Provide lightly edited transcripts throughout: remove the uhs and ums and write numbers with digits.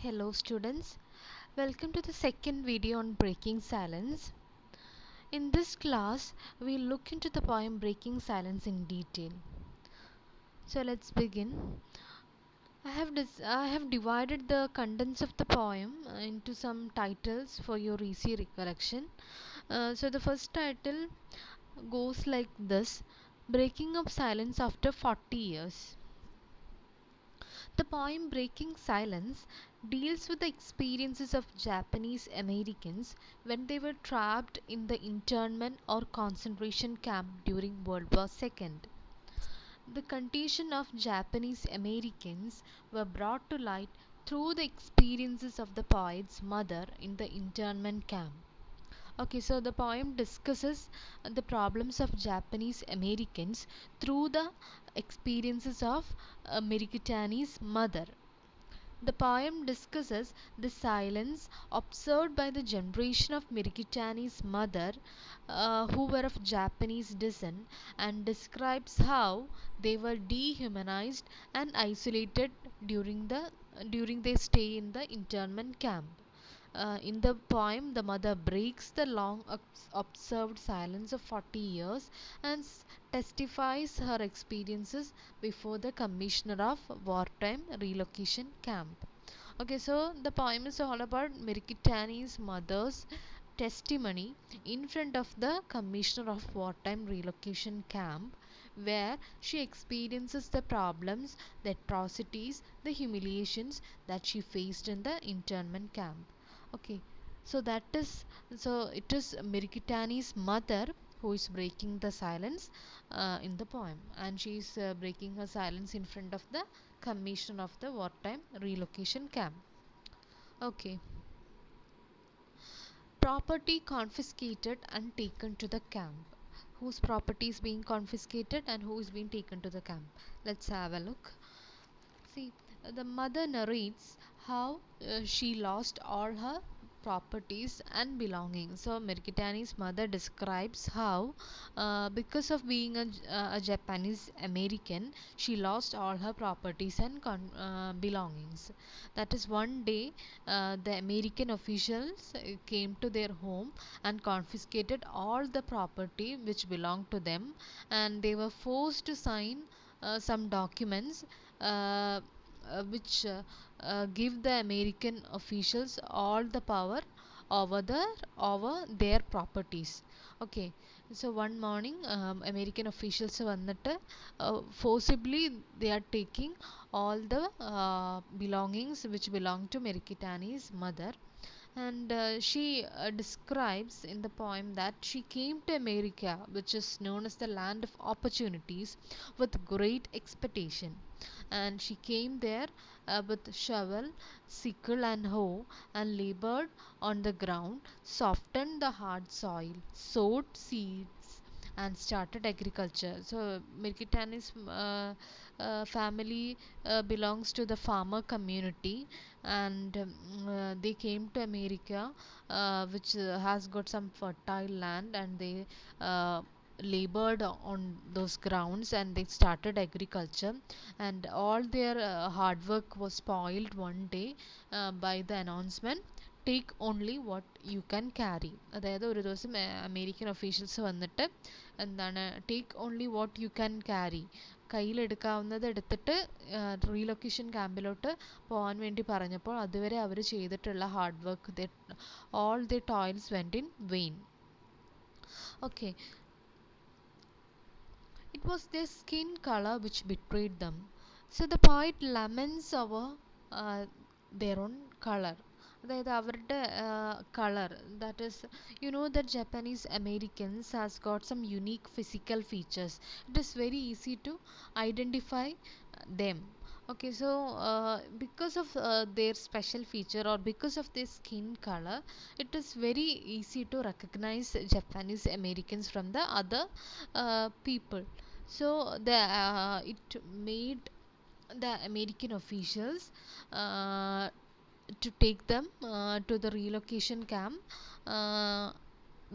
Hello students, welcome to the second video on breaking silence. In this class, we'll look into the poem Breaking Silence in detail. So let's begin. I have divided the contents of the poem into some titles for your easy recollection. So the first title goes like this: Breaking of Silence After 40 Years. The poem Breaking Silence deals with the experiences of Japanese Americans when they were trapped in the internment or concentration camp during World War II. The condition of Japanese Americans were brought to light through the experiences of the poet's mother in the internment camp. Okay, so the poem discusses the problems of Japanese Americans through the experiences of Mirikitani's mother. The poem discusses the silence observed by the generation of Mirikitani's mother, who were of Japanese descent, and describes how they were dehumanized and isolated during their stay in the internment camp. In the poem, the mother breaks the long observed silence of 40 years and testifies her experiences before the Commissioner of Wartime Relocation Camp. Okay, so the poem is all about Mirikitani's mother's testimony in front of the Commissioner of Wartime Relocation Camp, where she experiences the problems, the atrocities, the humiliations that she faced in the internment camp. Okay, so it is Mirikitani's mother who is breaking the silence in the poem, and she is breaking her silence in front of the Commissioner of the Wartime Relocation Camp. Okay. Property confiscated and taken to the camp. Whose property is being confiscated and who is being taken to the camp? Let's have a look. See, the mother narrates how she lost all her properties and belongings. So, Mirkitani's mother describes how, because of being a Japanese American, she lost all her properties and belongings. That is, one day the American officials came to their home and confiscated all the property which belonged to them, and they were forced to sign some documents uh, which give the American officials all the power over their properties. Okay, so one morning, American officials വന്നിട്ട് forcibly they are taking all the belongings which belong to Merikitani's mother, and she describes in the poem that she came to America, which is known as the land of opportunities, with great expectation. And she came there with shovel, sickle, and hoe, and labored on the ground, softened the hard soil, sowed seeds, and started agriculture. So Mirkitani's family belongs to the farmer community, and they came to America, which has got some fertile land, and they labored on those grounds and they started agriculture, and all their hard work was spoiled one day by the announcement, take only what you can carry. അതായത് ഒരു ദിവസം American officials വന്നിട്ട് എന്താണ് take only what you can carry, കയ്യിലെടുക്കാവുന്നത് എടുത്തിട്ട് relocation ക്യാമ്പിലോട്ട് പോകാൻ വേണ്ടി പറഞ്ഞപ്പോൾ അതുവരെ അവർ ചെയ്തിട്ടുള്ള hard work, all the toils went in vain. Okay, it was their skin color which betrayed them. So the poet laments over their own color. അതായത് അവരുടെ colour, that is, you know that Japanese Americans has got some unique physical features. It is very easy to identify them. Okay, so because of their special feature or because of their skin color, it is very easy to recognize Japanese Americans from the other people. So it made the American officials to take them to the relocation camp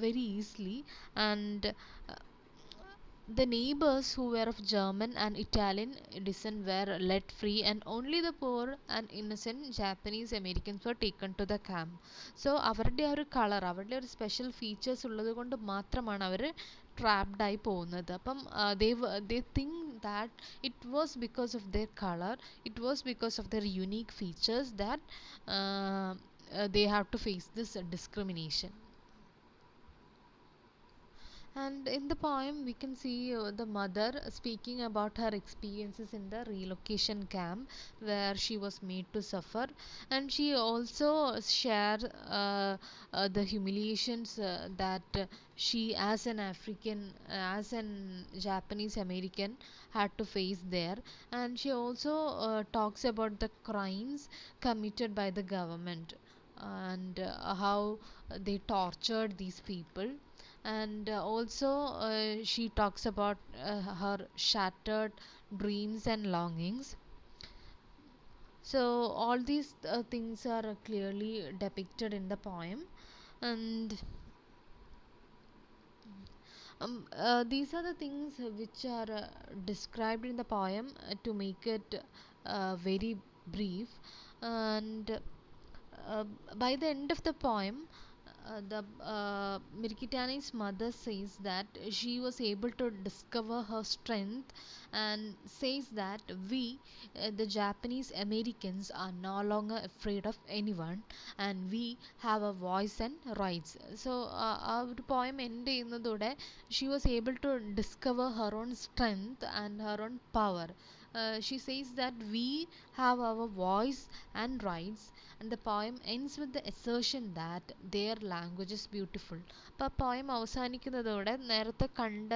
very easily, and the neighbors who were of German and Italian descent were let free, and only the poor and innocent Japanese Americans were taken to the camp. So അവരുടെ ആ ഒരു colour, അവരുടെ ഒരു special features ഉള്ളത് കൊണ്ട് മാത്രമാണ് അവർ trapped ആയി പോകുന്നത്. അപ്പം they think that it was because of their color, it was because of their unique features that they have to face this discrimination. And in the poem, we can see the mother speaking about her experiences in the relocation camp where she was made to suffer, and she also shared the humiliations that she, as an African, as an Japanese American, had to face there. And she also talks about the crimes committed by the government and how they tortured these people. And also she talks about her shattered dreams and longings. So all these things are clearly depicted in the poem. And these are the things which are described in the poem to make it very brief. And uh, by the end of the poem, the Mirkitani's mother says that she was able to discover her strength, and says that we, the Japanese Americans, are no longer afraid of anyone, and we have a voice and rights. So, ആ ഒരു poem end ചെയ്യുന്നതോടെ she was able to discover her own strength and her own power. She says that we have our voice and rights, and the poem ends with the assertion that their language is beautiful. അപ്പോൾ ആ poem അവസാനിക്കുന്നതോടെ നേരത്തെ കണ്ട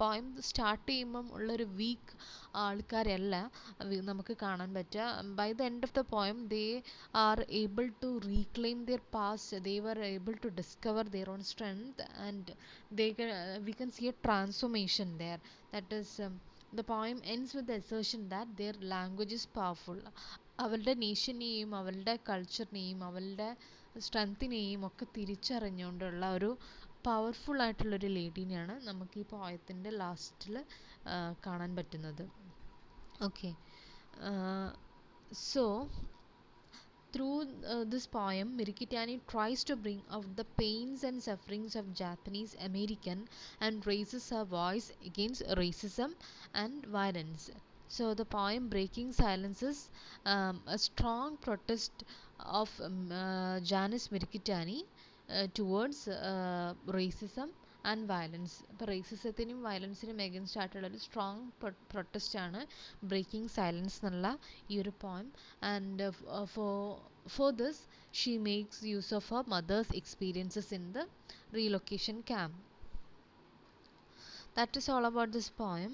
poem start ചെയ്യുമ്പം ഉള്ളൊരു week ആൾക്കാരല്ല നമുക്ക് കാണാൻ പറ്റുക. By the end of the poem they are able to reclaim their past, they were able to discover their own strength, and we can see a transformation there. That is, the poem ends with the assertion that their language is powerful. അവരുടെ നേഷനെയും അവരുടെ കൾച്ചറിനെയും അവരുടെ സ്ട്രെങ്ത്തിനെയും ഒക്കെ തിരിച്ചറിഞ്ഞുകൊണ്ടുള്ള ഒരു powerful ആയിട്ടുള്ളൊരു ലേഡീനെയാണ് നമുക്ക് ഈ പോയത്തിൻ്റെ ലാസ്റ്റിൽ കാണാൻ പറ്റുന്നത്. Okay, so through this poem, Mirikitani tries to bring out the pains and sufferings of Japanese American and raises her voice against racism and violence. So the poem Breaking Silence is a strong protest of Janice Mirikitani towards racism and violence. ഇപ്പോൾ റേസിസത്തിനും വയലൻസിനും against ആയിട്ടുള്ള ഒരു strong protest breaking silence എന്നുള്ള ഈ ഒരു poem. And for this she makes use of her mother's experiences in the relocation camp. That is all about this poem.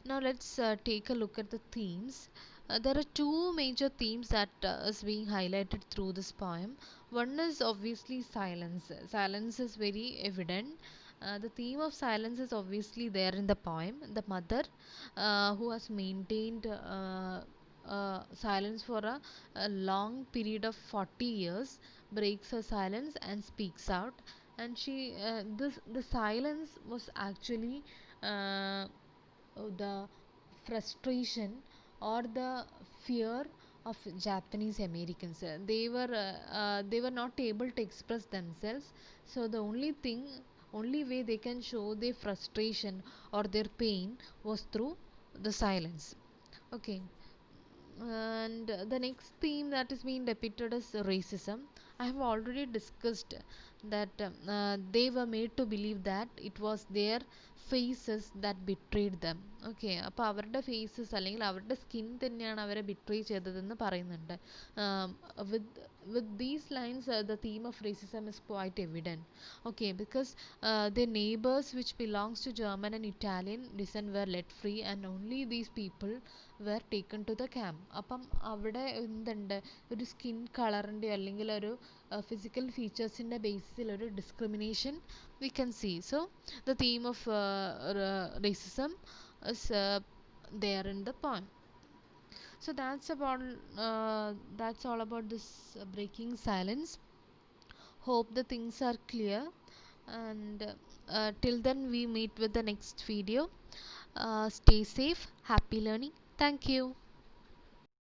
Now let's take a look at the themes. There are two major themes that is being highlighted through this poem. One is obviously silence. Silence is very evident. The theme of silence is obviously there in the poem. The mother who has maintained silence for a long period of 40 years breaks her silence and speaks out. And she the silence was actually uh, the frustration or the fear of Japanese Americans. They were not able to express themselves, so the only way they can show their frustration or their pain was through the silence. Okay, and the next theme that is being depicted is racism. I have already discussed that they were made to believe that it was their faces that betrayed them. Okay, അപ്പോൾ അവരുടെ faces അല്ലെങ്കിൽ അവരുടെ skin തന്നെയാണ് അവരെ betray ചെയ്തതെന്ന് പറയുന്നുണ്ട്. With these lines, the theme of racism is quite evident. Okay, because their neighbors which belongs to German and Italian descent were let free, and only these people were taken to the camp. അപ്പം അവിടെ എന്തുണ്ട്, ഒരു skin കളറിൻ്റെ അല്ലെങ്കിൽ ഒരു physical ഫീച്ചേഴ്സിൻ്റെ ബേസിസിൽ ഒരു discrimination we can see. So the theme of racism is there in the poem. So that's all about this breaking silence. Hope the things are clear. and till then we meet with the next video. Stay safe, happy learning. Thank you.